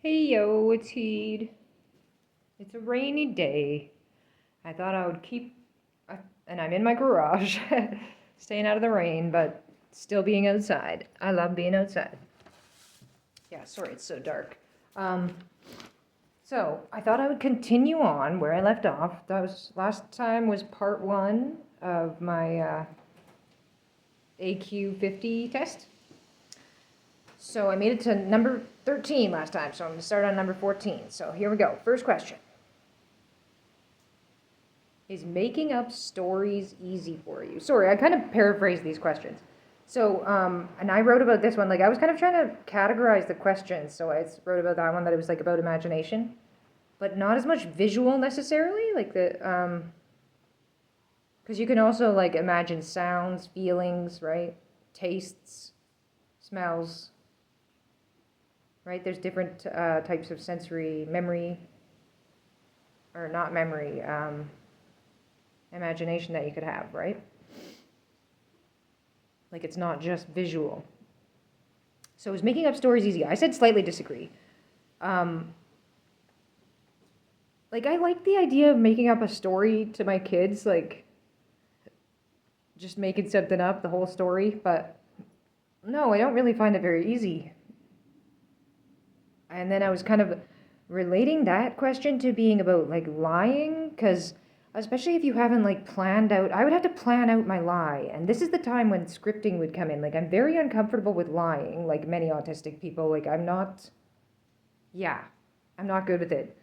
Hey yo, it's Heed. It's a rainy day. I thought I would and I'm in my garage, staying out of the rain, but still being outside. I love being outside. Yeah, sorry, it's so dark. Um, so I thought I would continue on where I left off. Last time was part one of my AQ50 test. So I made it to number 13 last time, so I'm going to start on number 14. So here we go. First question. Is making up stories easy for you? Sorry, I kind of paraphrased these questions. So, and I wrote about this one, like I was kind of trying to categorize the questions. So I wrote about that one that it was like about imagination, but not as much visual necessarily, like because you can also like imagine sounds, feelings, right? Tastes, smells, right? There's different types of sensory memory, or not memory, imagination that you could have, right? Like it's not just visual. So is making up stories easy? I said slightly disagree. Like I like the idea of making up a story to my kids, like just making something up, the whole story, but no, I don't really find it very easy. And then I was kind of relating that question to being about like lying, because especially if you haven't like planned out, I would have to plan out my lie, and this is the time when scripting would come in. Like I'm very uncomfortable with lying, like many autistic people. Like I'm not good with it,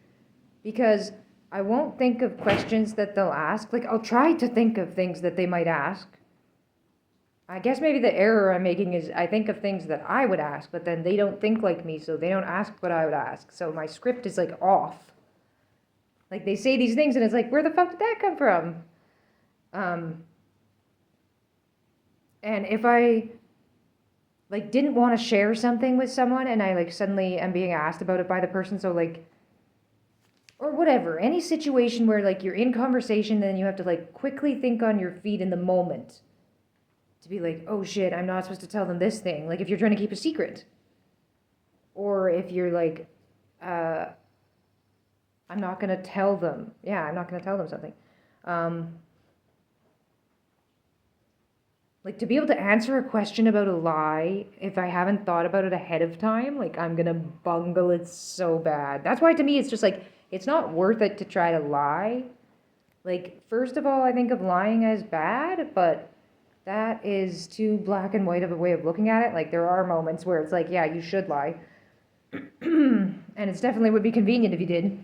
because I won't think of questions that they'll ask. Like I'll try to think of things that they might ask. I guess maybe the error I'm making is I think of things that I would ask, but then they don't think like me, so they don't ask what I would ask. So my script is like off. Like they say these things and it's like, where the fuck did that come from? And if I like didn't want to share something with someone and I like suddenly am being asked about it by the person, so like, or whatever, any situation where like you're in conversation, then you have to like quickly think on your feet in the moment to be like, oh shit, I'm not supposed to tell them this thing. Like if you're trying to keep a secret, or if you're like, I'm not going to tell them. Yeah, I'm not going to tell them something. Like to be able to answer a question about a lie, if I haven't thought about it ahead of time, like I'm going to bungle it so bad. That's why to me it's just like, it's not worth it to try to lie. Like, first of all, I think of lying as bad, but that is too black and white of a way of looking at it. Like there are moments where it's like, yeah, you should lie. And it definitely would be convenient if you did.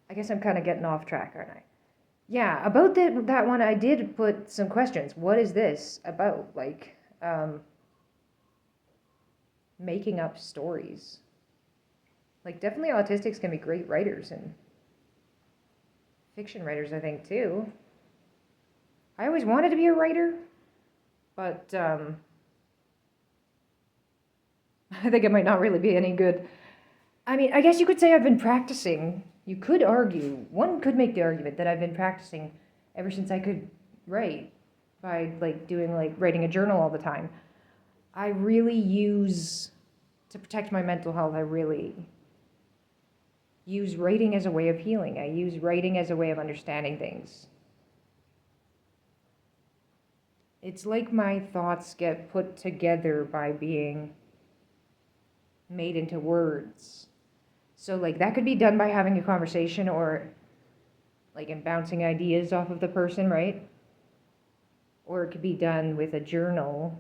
I guess I'm kind of getting off track, aren't I? Yeah, about that one, I did put some questions. What is this about? Like, making up stories. Like, definitely autistics can be great writers and fiction writers, I think, too. I always wanted to be a writer, but I think it might not really be any good. I mean, I guess you could say I've been practicing. You could argue, one could make the argument that I've been practicing ever since I could write by like doing like writing a journal all the time. I really use, to protect my mental health, I really use writing as a way of healing. I use writing as a way of understanding things. It's like my thoughts get put together by being made into words. So like that could be done by having a conversation or like in bouncing ideas off of the person, right? Or it could be done with a journal.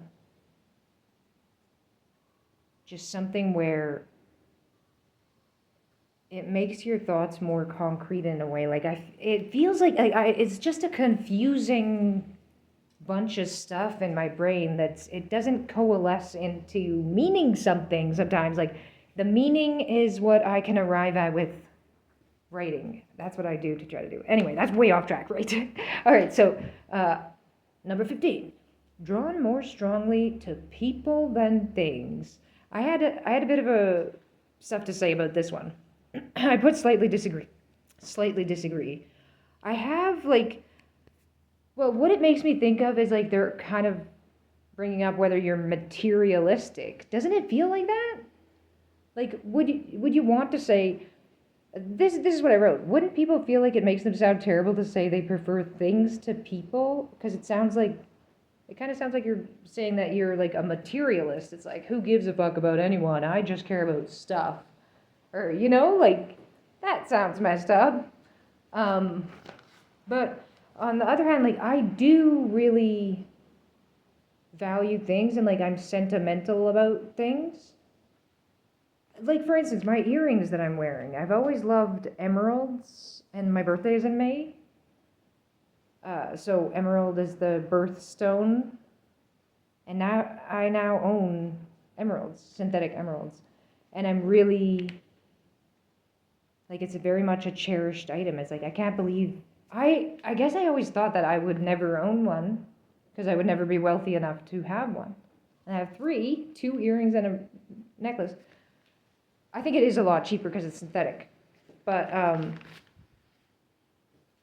Just something where it makes your thoughts more concrete in a way. Like it feels like it's just a confusing bunch of stuff in my brain it doesn't coalesce into meaning something sometimes. Like the meaning is what I can arrive at with writing. That's what I do to try to do. Anyway, that's way off track, right? All right, so number 15. Drawn more strongly to people than things. I had a bit of a stuff to say about this one. I put slightly disagree. Slightly disagree. I have like, well, what it makes me think of is like they're kind of bringing up whether you're materialistic. Doesn't it feel like that? Like, would you want to say this is what I wrote. Wouldn't people feel like it makes them sound terrible to say they prefer things to people? Because it kind of sounds like you're saying that you're like a materialist. It's like, who gives a fuck about anyone? I just care about stuff. Or, like, that sounds messed up. Um, but on the other hand, like, I do really value things and, like, I'm sentimental about things. Like, for instance, my earrings that I'm wearing. I've always loved emeralds, and my birthday is in May. So emerald is the birthstone, and now I now own emeralds, synthetic emeralds, and I'm really like, it's very much a cherished item. It's like, I can't believe I guess I always thought that I would never own one because I would never be wealthy enough to have one. And I have two earrings and a necklace. I think it is a lot cheaper because it's synthetic, but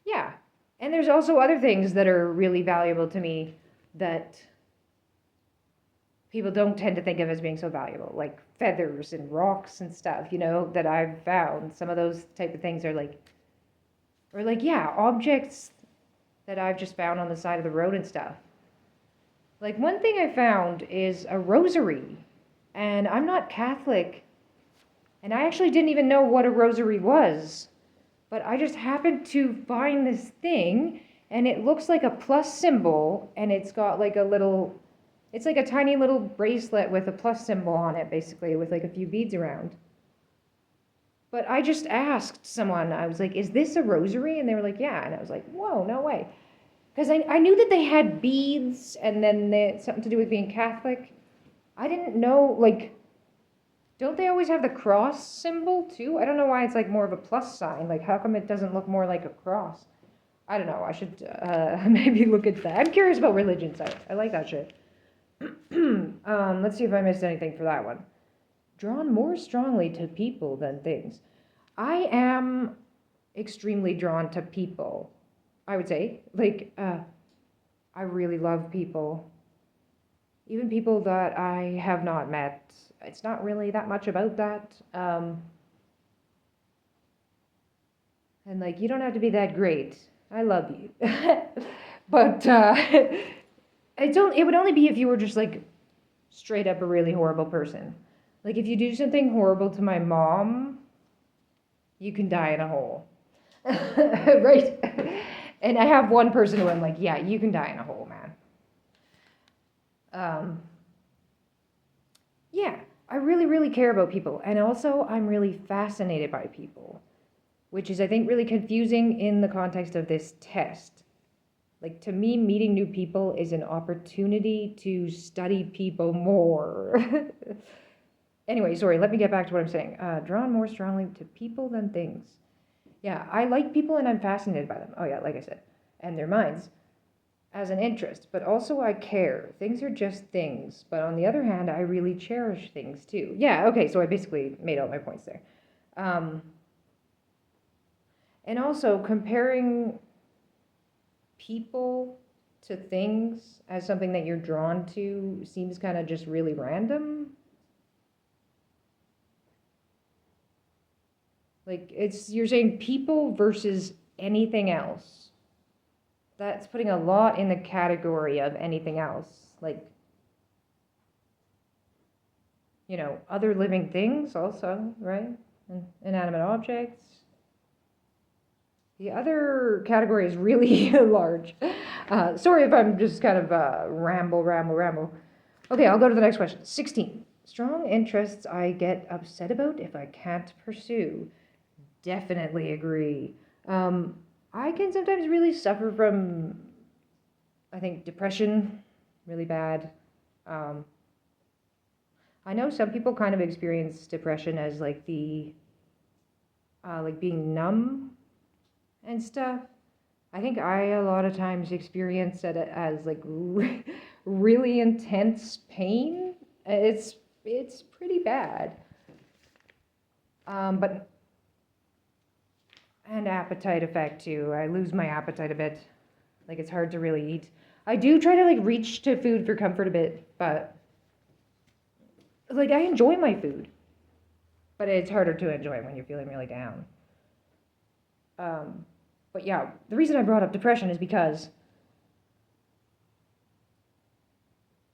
yeah. And there's also other things that are really valuable to me that people don't tend to think of as being so valuable, like feathers and rocks and stuff, that I've found. Some of those type of things are yeah, objects that I've just found on the side of the road and stuff. Like, one thing I found is a rosary, and I'm not Catholic, and I actually didn't even know what a rosary was, but I just happened to find this thing, and it looks like a plus symbol, and it's got like it's like a tiny little bracelet with a plus symbol on it, basically, with like a few beads around. But I just asked someone, I was like, is this a rosary? And they were like, yeah. And I was like, whoa, no way. Because I knew that they had beads and then they had something to do with being Catholic. I didn't know, like, don't they always have the cross symbol too? I don't know why it's like more of a plus sign. Like, how come it doesn't look more like a cross? I don't know. I should maybe look at that. I'm curious about religions. I like that shit. Let's see if I missed anything for that one. Drawn more strongly to people than things. I am extremely drawn to people, I would say. Like, I really love people. Even people that I have not met. It's not really that much about that. And, like, you don't have to be that great. I love you. But, it would only be if you were just, like, straight up a really horrible person. Like, if you do something horrible to my mom, you can die in a hole. Right? And I have one person who I'm like, yeah, you can die in a hole, man. Yeah, I really, really care about people. And also, I'm really fascinated by people, which is, I think, really confusing in the context of this test. Like, to me, meeting new people is an opportunity to study people more. Anyway, sorry, let me get back to what I'm saying. Drawn more strongly to people than things. Yeah, I like people and I'm fascinated by them. Oh yeah, like I said. And their minds as an interest. But also I care. Things are just things. But on the other hand, I really cherish things too. Yeah, okay, so I basically made all my points there. And also, comparing people to things as something that you're drawn to seems kind of just really random. Like, you're saying people versus anything else. That's putting a lot in the category of anything else. Like, other living things also, right? And inanimate objects. The other category is really large. Sorry if I'm just kind of ramble. Okay, I'll go to the next question. 16. Strong interests I get upset about if I can't pursue. Definitely agree. I can sometimes really suffer from, I think, depression, really bad. I know some people kind of experience depression as like like being numb and stuff. I think I a lot of times experience it as like really intense pain. It's pretty bad. But and appetite effect too. I lose my appetite a bit. Like, it's hard to really eat. I do try to like reach to food for comfort a bit, but like, I enjoy my food. but it's harder to enjoy when you're feeling really down. But yeah, the reason I brought up depression is because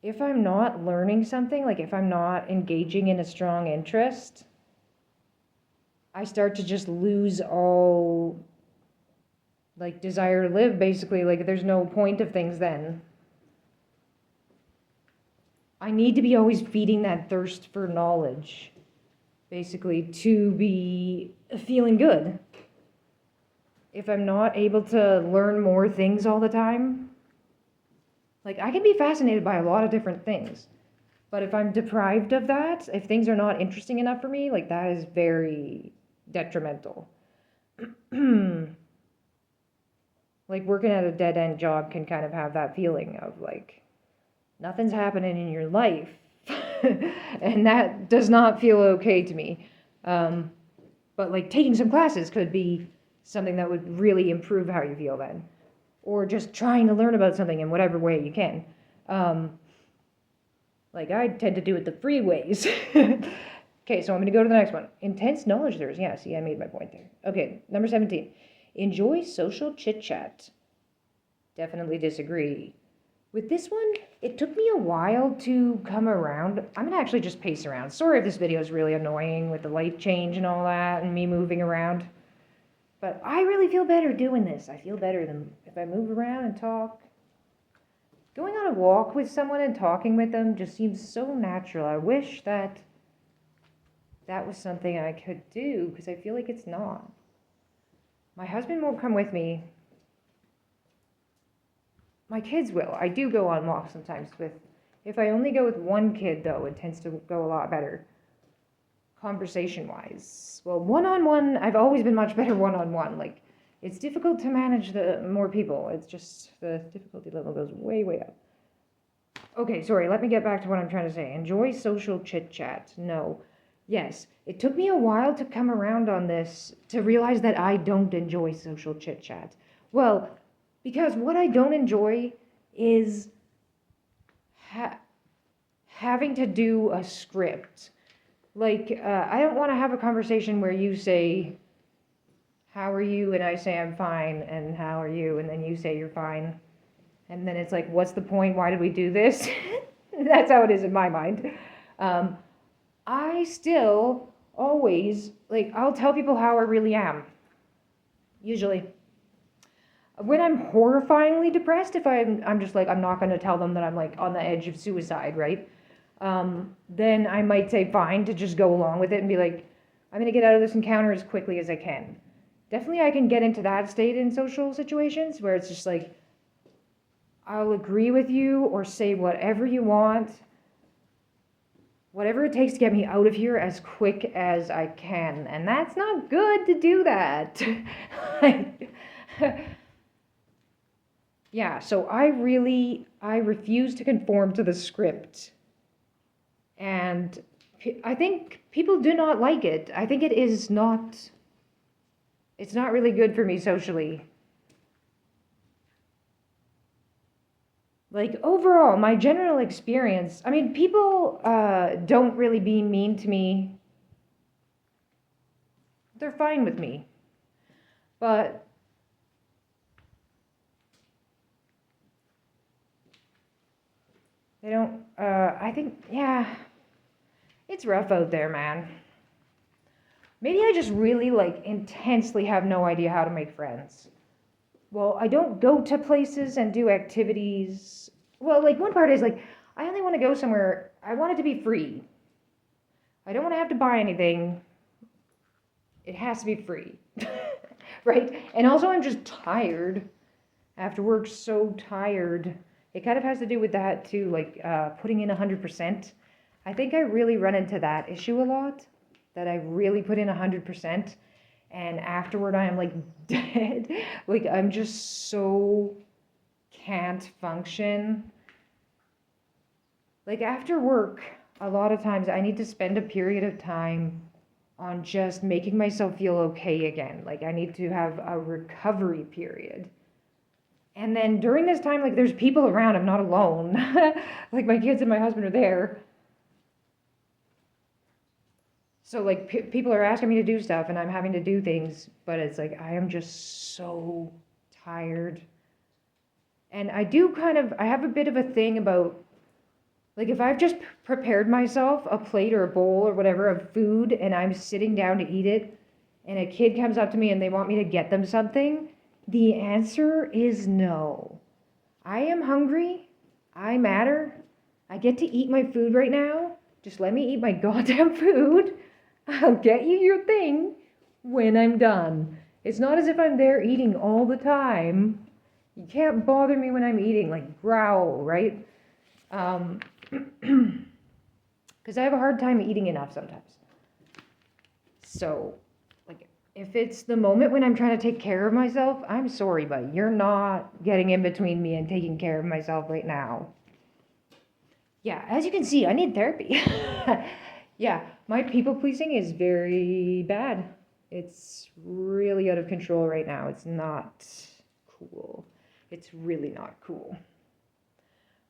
if I'm not learning something, like if I'm not engaging in a strong interest, I start to just lose all, like, desire to live, basically. Like, there's no point of things then. I need to be always feeding that thirst for knowledge, basically, to be feeling good. If I'm not able to learn more things all the time, like, I can be fascinated by a lot of different things. But if I'm deprived of that, if things are not interesting enough for me, like, that is very detrimental. Like, working at a dead-end job can kind of have that feeling of, like, nothing's happening in your life. And that does not feel okay to me. But, like, taking some classes could be something that would really improve how you feel then. Or just trying to learn about something in whatever way you can. Like, I tend to do it the free ways. Okay, so I'm going to go to the next one. Intense knowledge thirst. Yeah, see, I made my point there. Okay, number 17. Enjoy social chit-chat. Definitely disagree. With this one, it took me a while to come around. I'm going to actually just pace around. Sorry if this video is really annoying with the light change and all that and me moving around. But I really feel better doing this. I feel better than if I move around and talk. Going on a walk with someone and talking with them just seems so natural. I wish that was something I could do, because I feel like it's not. My husband won't come with me. My kids will. I do go on walks sometimes with, if I only go with one kid though, it tends to go a lot better. Conversation-wise. Well, one-on-one, I've always been much better one-on-one. Like, it's difficult to manage the more people. It's just, the difficulty level goes way, way up. Okay, sorry, let me get back to what I'm trying to say. Enjoy social chit-chat. No. Yes, it took me a while to come around on this, to realize that I don't enjoy social chit-chat. Well, because what I don't enjoy is having to do a script. Like, I don't want to have a conversation where you say, how are you? And I say, I'm fine. And how are you? And then you say, you're fine. And then it's like, what's the point? Why did we do this? That's how it is in my mind. I still always, like, I'll tell people how I really am. Usually. When I'm horrifyingly depressed, if I'm just like, I'm not going to tell them that I'm, like, on the edge of suicide, right? Then I might say fine to just go along with it and be like, I'm going to get out of this encounter as quickly as I can. Definitely I can get into that state in social situations where it's just like, I'll agree with you or say whatever you want, whatever it takes to get me out of here as quick as I can. And that's not good to do that. Yeah, so I refuse to conform to the script. And I think people do not like it. I think it's not really good for me socially. Like, overall, my general experience, I mean, people don't really be mean to me. They're fine with me. But they don't, I think, yeah, it's rough out there, man. Maybe I just really, like, intensely have no idea how to make friends. Well, I don't go to places and do activities. Well, like, one part is, like, I only want to go somewhere, I want it to be free. I don't want to have to buy anything. It has to be free. Right? And also, I'm just tired. After work, so tired. It kind of has to do with that, too, like, putting in 100%. I think I really run into that issue a lot, that I really put in 100%. And afterward, I am, like, dead. Like, I'm just so can't function. Like, after work, a lot of times I need to spend a period of time on just making myself feel okay again. Like, I need to have a recovery period. And then during this time, like, there's people around. I'm not alone. Like, my kids and my husband are there. So like people are asking me to do stuff and I'm having to do things, but it's like I am just so tired. And I have a bit of a thing about, like, if I've just prepared myself a plate or a bowl or whatever of food and I'm sitting down to eat it, and a kid comes up to me and they want me to get them something, the answer is no. I am hungry. I matter. I get to eat my food right now. Just let me eat my goddamn food. I'll get you your thing when I'm done. It's not as if I'm there eating all the time. You can't bother me when I'm eating, like growl, right? Because I have a hard time eating enough sometimes. So, like, if it's the moment when I'm trying to take care of myself, I'm sorry, but you're not getting in between me and taking care of myself right now. Yeah, as you can see, I need therapy. Yeah, my people pleasing is very bad. It's really out of control right now. It's not cool. It's really not cool.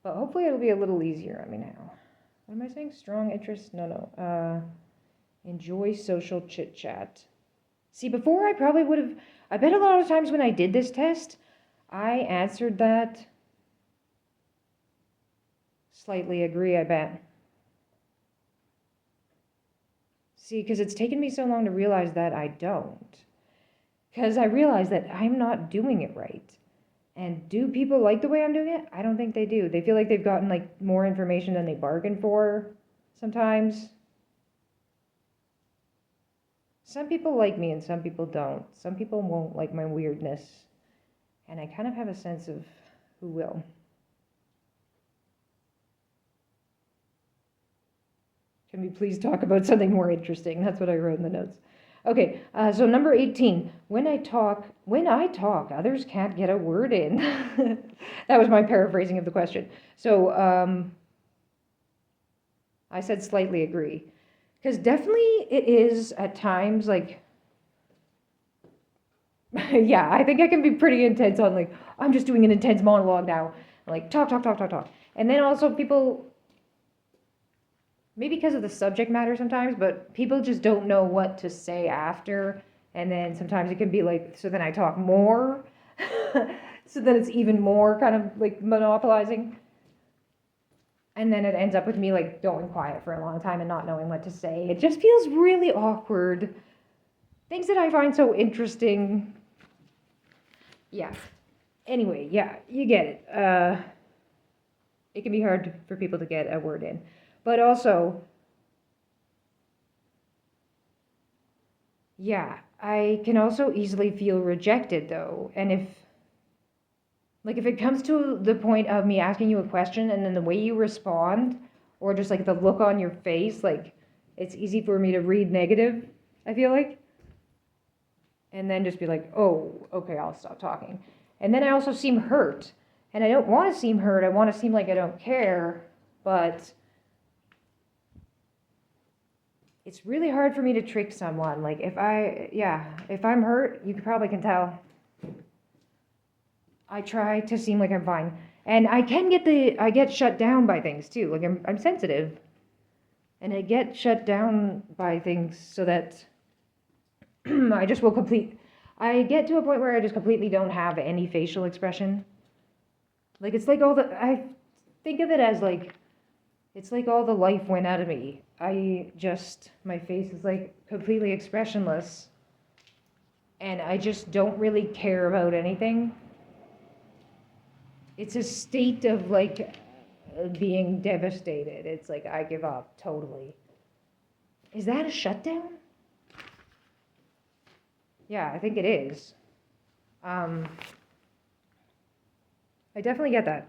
But hopefully it'll be a little easier on me now. What am I saying? Strong interest? No. Enjoy social chit chat. See, before I probably would have, I bet a lot of times when I did this test, I answered that. Slightly agree, I bet. See, because it's taken me so long to realize that I don't. Because I realize that I'm not doing it right. And do people like the way I'm doing it? I don't think they do. They feel like they've gotten like more information than they bargained for sometimes. Some people like me and some people don't. Some people won't like my weirdness. And I kind of have a sense of who will. Can we please talk about something more interesting? That's what I wrote in the notes. Okay, so number 18. When I talk, others can't get a word in. That was my paraphrasing of the question. So I said slightly agree. Because definitely it is at times like, yeah, I think I can be pretty intense on like, I'm just doing an intense monologue now. Like talk. And then also people, maybe because of the subject matter sometimes, but people just don't know what to say after. And then sometimes it can be like, so then I talk more. So then it's even more kind of like monopolizing. And then it ends up with me like going quiet for a long time and not knowing what to say. It just feels really awkward. Things that I find so interesting. Yeah. Anyway, yeah, you get it. It can be hard for people to get a word in. But also, yeah, I can also easily feel rejected though. And if it comes to the point of me asking you a question and then the way you respond, or just like the look on your face, like it's easy for me to read negative, I feel like. And then just be like, oh, okay, I'll stop talking. And then I also seem hurt. And I don't want to seem hurt. I want to seem like I don't care. But it's really hard for me to trick someone. Like if I'm hurt, you probably can tell. I try to seem like I'm fine. And I get shut down by things too. Like I'm sensitive. And I get shut down by things so that I get to a point where I just completely don't have any facial expression. Like it's like I think of it as like, it's like all the life went out of me. My face is like completely expressionless. And I just don't really care about anything. It's a state of like being devastated. It's like I give up totally. Is that a shutdown? Yeah, I think it is. I definitely get that.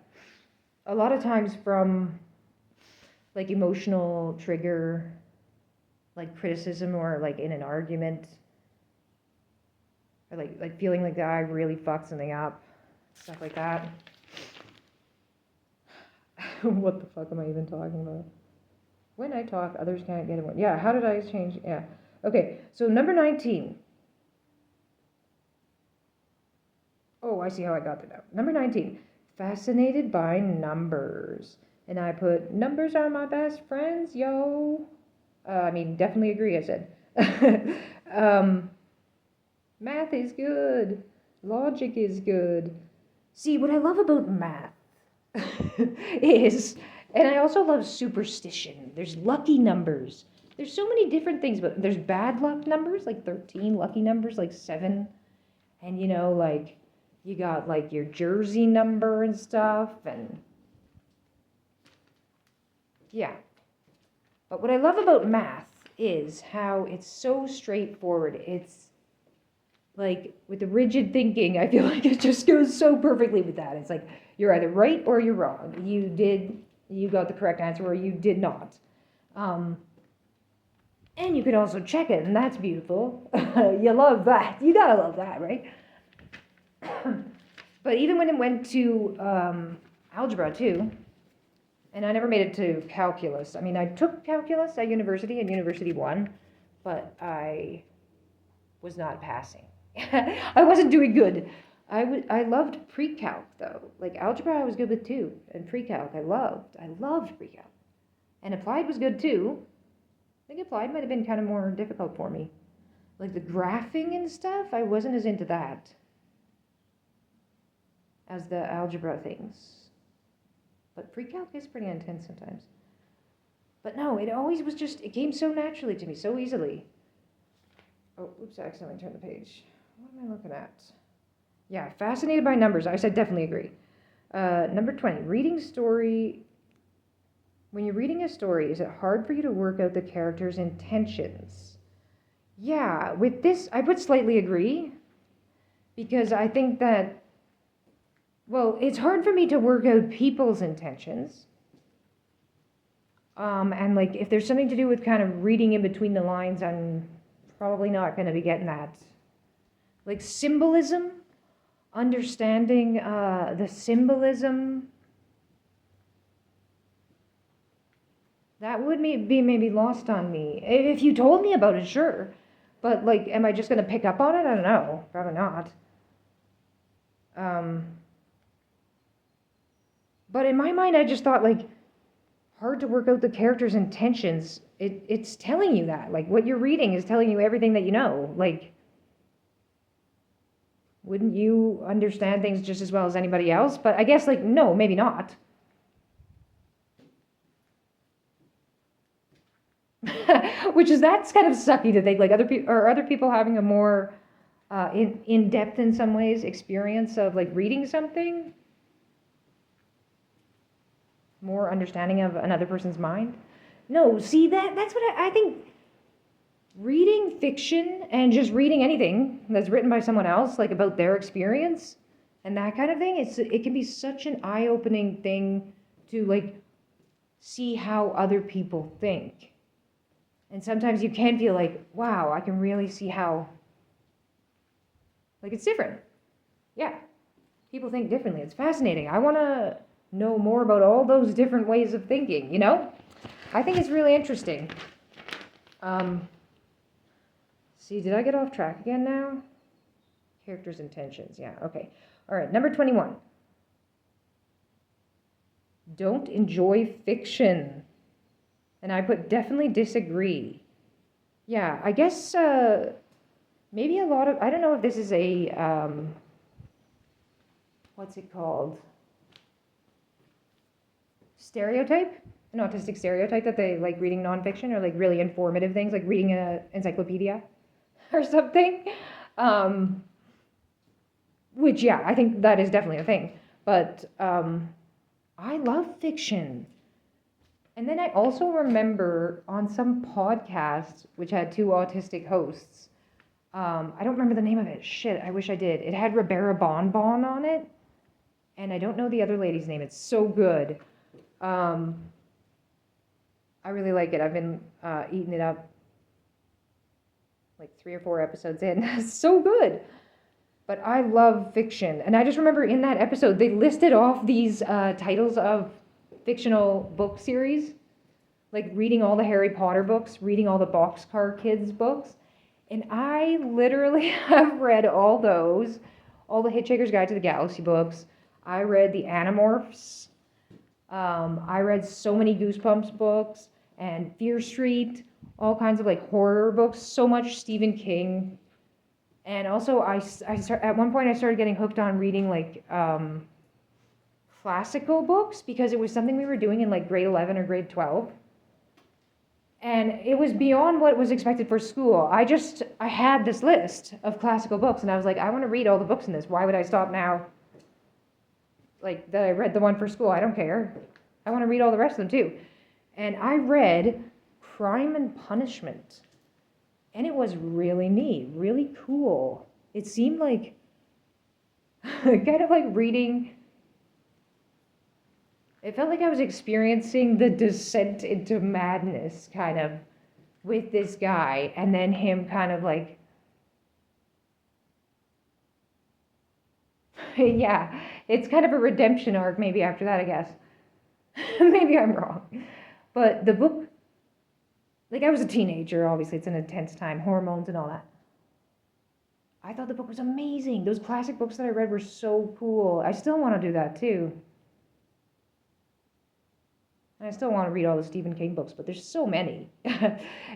A lot of times from like emotional trigger, like criticism or like in an argument, or like feeling like I really fucked something up, stuff like that. What the fuck am I even talking about? When I talk, others can't get it. Yeah, how did I change? Yeah. Okay, so number 19. Oh, I see how I got that out. Number 19. Fascinated by numbers. And I put, numbers are my best friends, yo. Definitely agree, I said. um, Math is good. Logic is good. See, what I love about math is, and I also love superstition. There's lucky numbers. There's so many different things, but there's bad luck numbers, like 13, lucky numbers, like 7. And, like, you got, like, your jersey number and stuff, and yeah. But what I love about math is how it's so straightforward. It's like with the rigid thinking, I feel like it just goes so perfectly with that. It's like you're either right or you're wrong. You got the correct answer or you did not. And you can also check it, and that's beautiful. You love that. You gotta love that, right? But even when it went to algebra too, and I never made it to calculus. I took calculus at university, in University 1, but I was not passing. I wasn't doing good. I loved pre-calc, though. Like, algebra I was good with, too. And pre-calc I loved. I loved pre-calc. And applied was good, too. I think applied might have been kind of more difficult for me. Like, the graphing and stuff, I wasn't as into that as the algebra things. But pre-calc is pretty intense sometimes. But no, it always was just, it came so naturally to me, so easily. Oh, oops, I accidentally turned the page. What am I looking at? Yeah, fascinated by numbers. I said definitely agree. Number 20, reading story. When you're reading a story, is it hard for you to work out the character's intentions? Yeah, with this, I would slightly agree. Because I think that, well, it's hard for me to work out people's intentions. And like, if there's something to do with kind of reading in between the lines, I'm probably not going to be getting that. Like symbolism, understanding the symbolism, that would be maybe lost on me. If you told me about it, sure. But like, am I just going to pick up on it? I don't know. Probably not. But in my mind, I just thought, like, hard to work out the character's intentions. It's telling you that. Like, what you're reading is telling you everything that you know. Like, wouldn't you understand things just as well as anybody else? But I guess, like, no, maybe not. That's kind of sucky to think, like, other people having a more in depth in some ways experience of like reading something, more understanding of another person's mind. No, see, that's what I think. Reading fiction and just reading anything that's written by someone else, like about their experience and that kind of thing, it can be such an eye-opening thing to like see how other people think. And sometimes you can feel like, wow, I can really see how, like, it's different. Yeah, people think differently. It's fascinating. I want to know more about all those different ways of thinking, you know? I think it's really interesting. See, did I get off track again now? Characters' intentions, yeah, okay. All right, number 21. Don't enjoy fiction. And I put definitely disagree. Yeah, I guess maybe a lot of, I don't know if this is a, what's it called? Stereotype? An autistic stereotype that they like reading nonfiction or like really informative things, like reading an encyclopedia or something. Which, yeah, I think that is definitely a thing. But I love fiction. And then I also remember on some podcast, which had 2 autistic hosts, I don't remember the name of it. Shit, I wish I did. It had Ribera Bonbon on it. And I don't know the other lady's name. It's so good. I really like it. I've been eating it up like 3 or 4 episodes in. It's so good. But I love fiction. And I just remember in that episode, they listed off these titles of fictional book series, like reading all the Harry Potter books, reading all the Boxcar Kids books. And I literally have read all those, all the Hitchhiker's Guide to the Galaxy books. I read the Animorphs. I read so many Goosebumps books and Fear Street, all kinds of like horror books, so much Stephen King. And also at one point I started getting hooked on reading like classical books because it was something we were doing in like grade 11 or grade 12. And it was beyond what was expected for school. I had this list of classical books and I was like, I want to read all the books in this. Why would I stop now? Like that I read the one for school. I don't care. I want to read all the rest of them too. And I read Crime and Punishment. And it was really neat, really cool. It seemed like kind of like reading. It felt like I was experiencing the descent into madness kind of with this guy, and then him kind of like, yeah, it's kind of a redemption arc maybe after that, I guess. Maybe I'm wrong. But the book, like I was a teenager, obviously it's an intense time, hormones and all that. I thought the book was amazing. Those classic books that I read were so cool. I still want to do that too. I still want to read all the Stephen King books, but there's so many.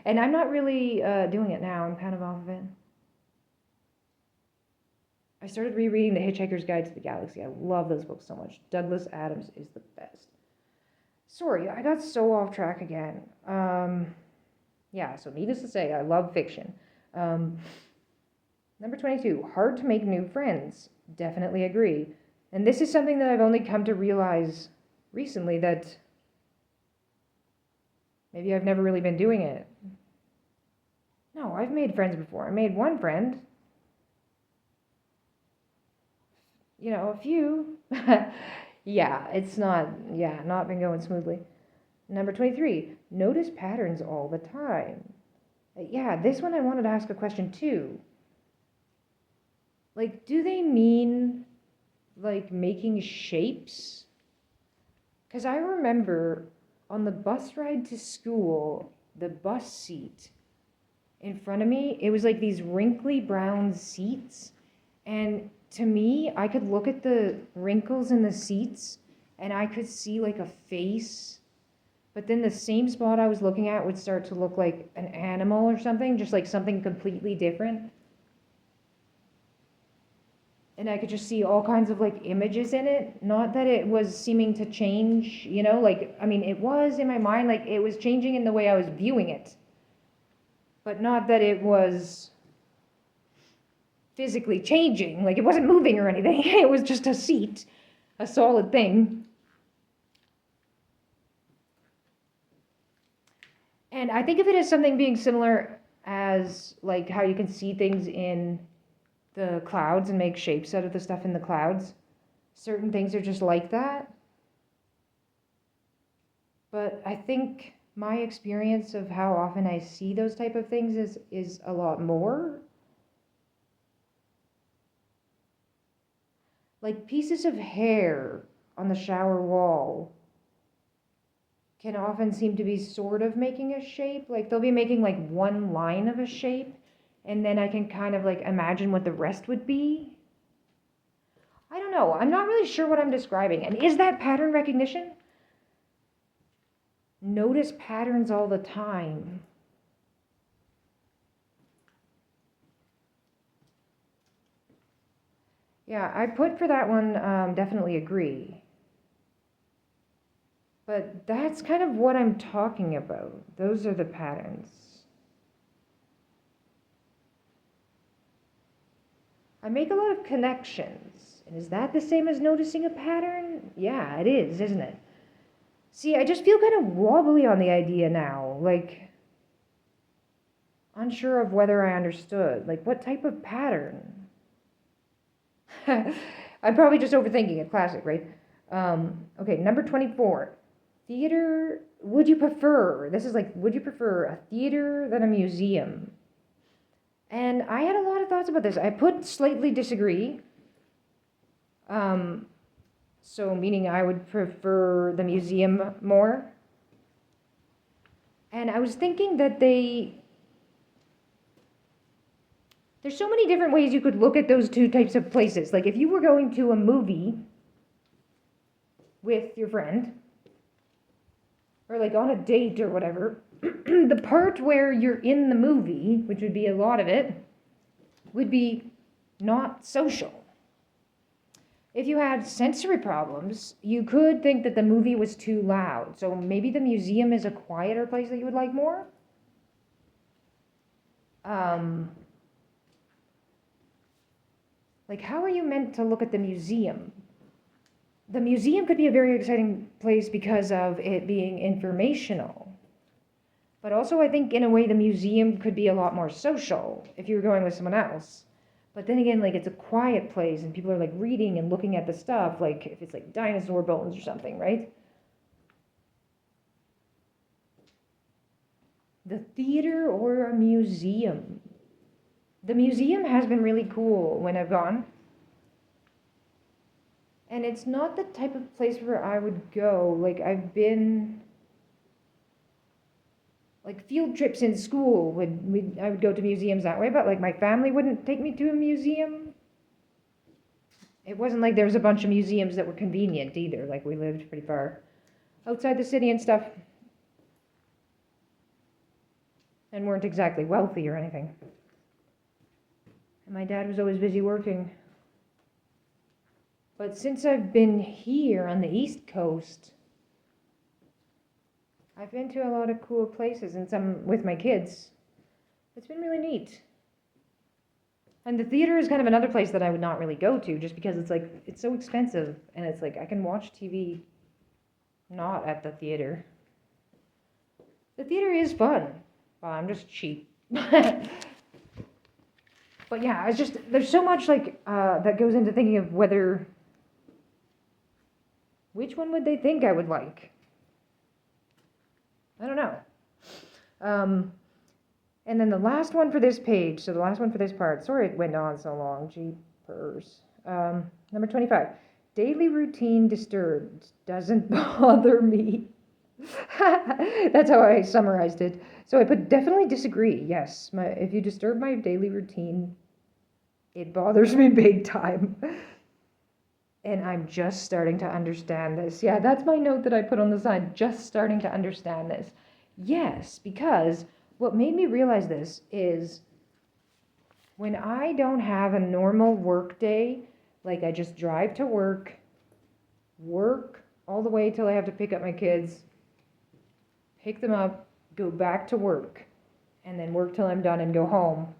And I'm not really doing it now. I'm kind of off of it. I started rereading The Hitchhiker's Guide to the Galaxy. I love those books so much. Douglas Adams is the best. Sorry, I got so off track again. Yeah, so needless to say, I love fiction. Number 22, hard to make new friends. Definitely agree. And this is something that I've only come to realize recently, that maybe I've never really been doing it. No, I've made friends before. I made one friend. You know, a few. Yeah, it's not been going smoothly. Number 23, notice patterns all the time. Yeah, this one I wanted to ask a question too. Like, do they mean like making shapes? Because I remember on the bus ride to school, the bus seat in front of me, it was like these wrinkly brown seats. And to me, I could look at the wrinkles in the seats and I could see like a face. But then the same spot I was looking at would start to look like an animal or something, just like something completely different. And I could just see all kinds of like images in it. Not that it was seeming to change, you know, like, I mean, it was in my mind, like it was changing in the way I was viewing it. But not that it was physically changing, like it wasn't moving or anything. It was just a seat, a solid thing. And I think of it as something being similar as like how you can see things in the clouds and make shapes out of the stuff in the clouds. Certain things are just like that. But I think my experience of how often I see those type of things is a lot more. Like pieces of hair on the shower wall can often seem to be sort of making a shape. Like they'll be making like one line of a shape, and then I can kind of like imagine what the rest would be. I don't know. I'm not really sure what I'm describing. And is that pattern recognition? Notice patterns all the time. Yeah, I put for that one, definitely agree. But that's kind of what I'm talking about. Those are the patterns. I make a lot of connections. And is that the same as noticing a pattern? Yeah, it is, isn't it? See, I just feel kind of wobbly on the idea now. Like, unsure of whether I understood. Like, what type of pattern? I'm probably just overthinking it. Classic, right? Okay, number 24. Theater, would you prefer, this is like, would you prefer a theater than a museum? And I had a lot of thoughts about this. I put slightly disagree. So meaning I would prefer the museum more. And I was thinking that there's so many different ways you could look at those two types of places. Like if you were going to a movie with your friend, or like on a date or whatever, the part where you're in the movie, which would be a lot of it, would be not social. If you had sensory problems, you could think that the movie was too loud. So maybe the museum is a quieter place that you would like more. Like, how are you meant to look at the museum? The museum could be a very exciting place because of it being informational. But also, I think, in a way, the museum could be a lot more social if you were going with someone else. But then again, like, it's a quiet place, and people are, like, reading and looking at the stuff, like, if it's, like, dinosaur bones or something, right? The theater or a museum? The museum has been really cool when I've gone. And it's not the type of place where I would go. Like, I've been... Like, field trips in school, I would go to museums that way, but, like, my family wouldn't take me to a museum. It wasn't like there was a bunch of museums that were convenient either. Like, we lived pretty far outside the city and stuff. And weren't exactly wealthy or anything. And my dad was always busy working. But since I've been here on the East Coast, I've been to a lot of cool places, and some with my kids. It's been really neat. And the theater is kind of another place that I would not really go to, just because it's like, it's so expensive, and it's like, I can watch TV not at the theater. The theater is fun. Well, I'm just cheap. But yeah, it's just, there's so much like, that goes into thinking of which one would they think I would like? I don't know. And then the last one for this page, so the last one for this part, sorry it went on so long, jeepers. Number 25, daily routine disturbed, doesn't bother me. That's how I summarized it. So I put definitely disagree, yes. If you disturb my daily routine, it bothers me big time. And I'm just starting to understand this. Yeah, that's my note that I put on the side, just starting to understand this. Yes, because what made me realize this is when I don't have a normal work day, like I just drive to work all the way till I have to pick up my kids, pick them up, go back to work, and then work till I'm done and go home.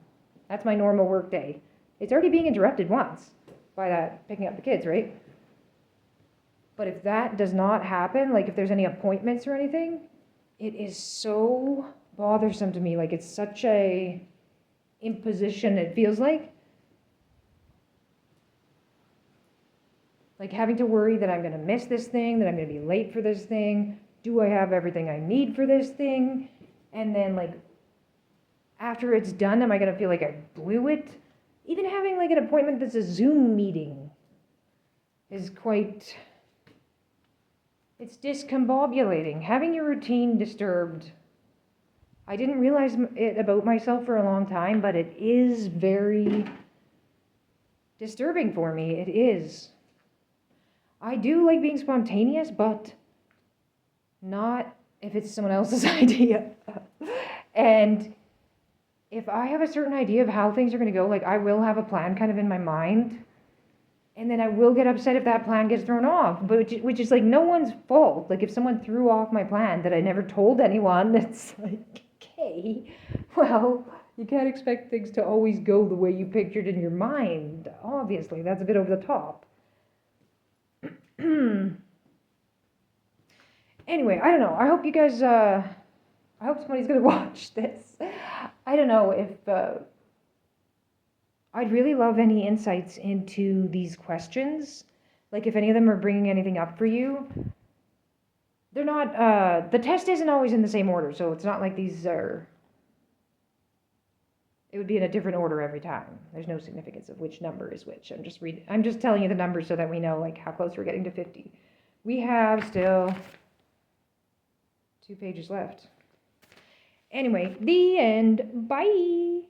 That's my normal work day. It's already being interrupted once by that picking up the kids, right? But if that does not happen, like if there's any appointments or anything, it is so bothersome to me. Like, it's such a imposition, it feels like having to worry that I'm going to miss this thing, that I'm going to be late for this thing. Do I have everything I need for this thing? And then, like, after it's done, am I going to feel like I blew it? Even having, like, an appointment that's a Zoom meeting is quite... It's discombobulating. Having your routine disturbed. I didn't realize it about myself for a long time, but it is very disturbing for me. It is. I do like being spontaneous, but not if it's someone else's idea. And if I have a certain idea of how things are going to go, like I will have a plan kind of in my mind, and then I will get upset if that plan gets thrown off, but which is like no one's fault. Like if someone threw off my plan that I never told anyone, it's like, okay, well, you can't expect things to always go the way you pictured in your mind. Obviously, that's a bit over the top. Anyway, I don't know. I hope you guys, I hope somebody's going to watch this. I don't know if, I'd really love any insights into these questions. Like if any of them are bringing anything up for you. They're not, the test isn't always in the same order, so it's not like these are, it would be in a different order every time. There's no significance of which number is which. I'm just telling you the numbers so that we know like how close we're getting to 50. We have still 2 pages left. Anyway, the end. Bye.